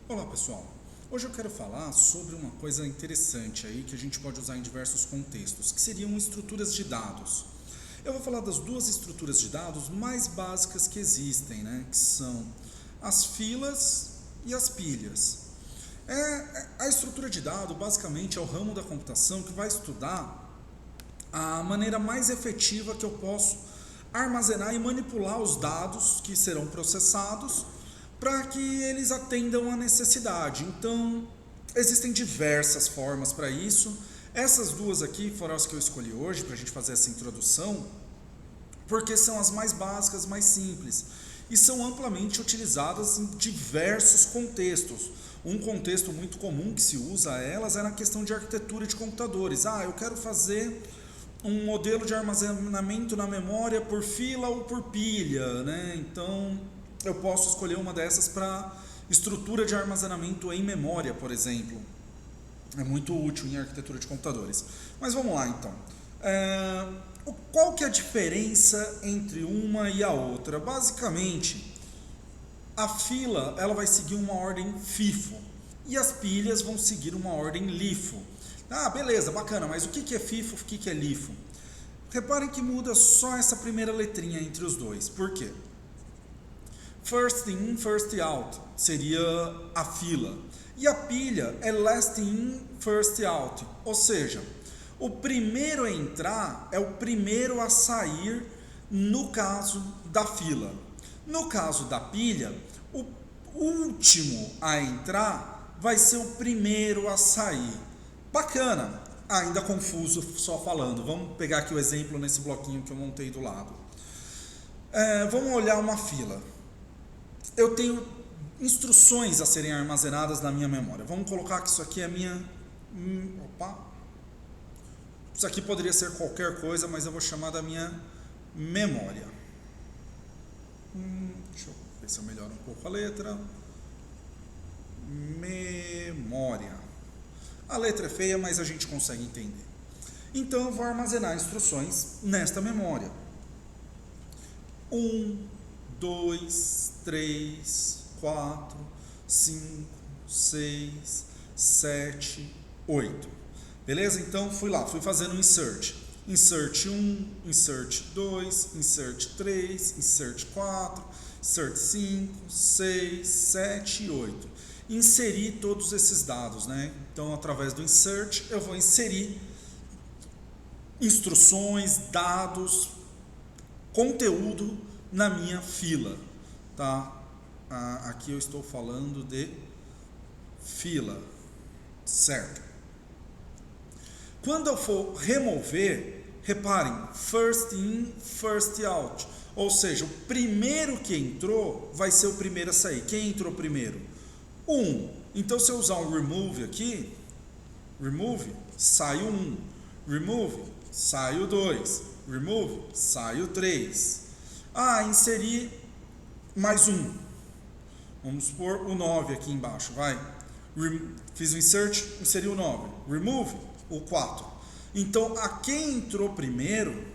Olá pessoal, hoje eu quero falar sobre uma coisa interessante aí que a gente pode usar em diversos contextos, que seriam estruturas de dados. Eu vou falar das duas estruturas de dados mais básicas que existem, né? Que são as filas e as pilhas. A estrutura de dado basicamente é o ramo da computação que vai estudar a maneira mais efetiva que eu posso armazenar e manipular os dados que serão processados para que eles atendam a necessidade. Então, existem diversas formas para isso. Essas duas aqui foram as que eu escolhi hoje para a gente fazer essa introdução, porque são as mais básicas, mais simples e são amplamente utilizadas em diversos contextos. Um contexto muito comum que se usa elas é na questão de arquitetura de computadores. Eu quero fazer um modelo de armazenamento na memória por fila ou por pilha, né? Então, eu posso escolher uma dessas para estrutura de armazenamento em memória, por exemplo. É muito útil em arquitetura de computadores. Mas vamos lá, então. Qual que é a diferença entre uma e a outra? Basicamente, a fila ela vai seguir uma ordem FIFO e as pilhas vão seguir uma ordem LIFO. Beleza, bacana, mas o que é FIFO, o que é LIFO? Reparem que muda só essa primeira letrinha entre os dois. Por quê? First in, first out seria a fila. E a pilha é last in, first out. Ou seja, o primeiro a entrar é o primeiro a sair no caso da fila. No caso da pilha, o último a entrar vai ser o primeiro a sair. Bacana, ainda confuso só falando. Vamos pegar aqui o exemplo nesse bloquinho que eu montei do lado. Vamos olhar uma fila. Eu tenho instruções a serem armazenadas na minha memória. Vamos colocar que isso aqui é a minha... Isso aqui poderia ser qualquer coisa, mas eu vou chamar da minha memória. Deixa eu ver se eu melhoro um pouco a letra. Memória. A letra é feia, mas a gente consegue entender. Então eu vou armazenar instruções nesta memória. 1, 2, 3, 4, 5, 6, 7, 8. Beleza? Então fui fazendo um insert. Insert 1, insert 2, insert 3, insert 4, insert 5, 6, 7 e 8. Inserir todos esses dados, né? Então, através do insert, eu vou inserir instruções, dados, conteúdo na minha fila, tá? Aqui eu estou falando de fila, certo? Quando eu for remover, reparem, first in, first out, ou seja, o primeiro que entrou vai ser o primeiro a sair. Quem entrou primeiro? 1. Então, se eu usar um remove aqui, remove, sai o 1, remove, sai o 2, remove, sai o 3. Inserir mais um. Vamos pôr o 9 aqui embaixo, vai. Fiz o insert, inseri o 9. Remove, o 4. Então, a quem entrou primeiro,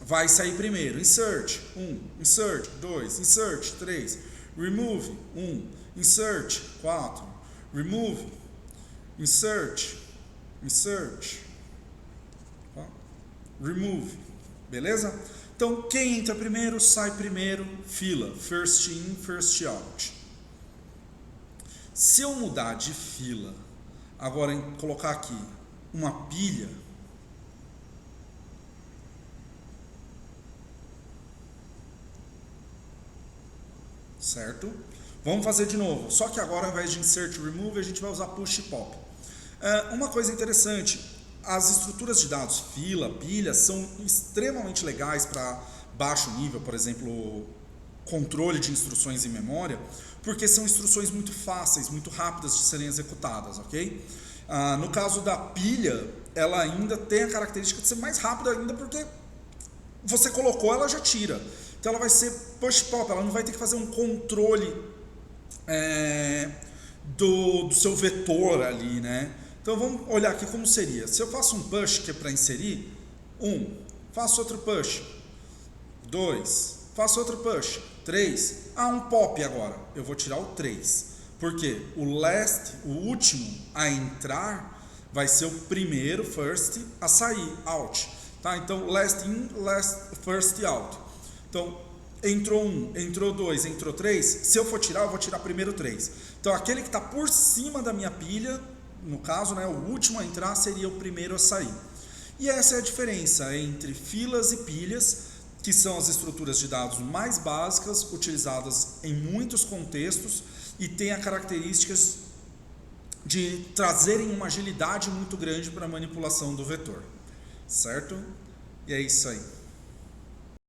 vai sair primeiro. Insert, 1. Insert, 2. Insert, 3. Remove, 1. Insert, 4. Remove. Insert. Remove. Beleza? Então, quem entra primeiro, sai primeiro, fila. First in, first out. Se eu mudar de fila, agora colocar aqui uma pilha, certo? Vamos fazer de novo, só que agora ao invés de insert remove, a gente vai usar push e pop. Uma coisa interessante, as estruturas de dados fila, pilha, são extremamente legais para baixo nível, por exemplo, controle de instruções em memória, porque são instruções muito fáceis, muito rápidas de serem executadas, ok? No caso da pilha, ela ainda tem a característica de ser mais rápida ainda, porque você colocou, ela já tira. Então ela vai ser push-pop, ela não vai ter que fazer um controle do seu vetor ali, né? Então vamos olhar aqui como seria. Se eu faço um push, que é para inserir, 1, faço outro push, 2, faço outro push, 3, um pop agora, eu vou tirar o 3. Porque o último a entrar vai ser o primeiro, first, a sair, out. Tá? Então, last in, first out. Então, entrou 1, entrou 2, entrou 3. Se eu for tirar, eu vou tirar primeiro 3. Então, aquele que está por cima da minha pilha, no caso, né, o último a entrar seria o primeiro a sair. E essa é a diferença entre filas e pilhas, que são as estruturas de dados mais básicas, utilizadas em muitos contextos e têm a características de trazerem uma agilidade muito grande para a manipulação do vetor, certo? E é isso aí.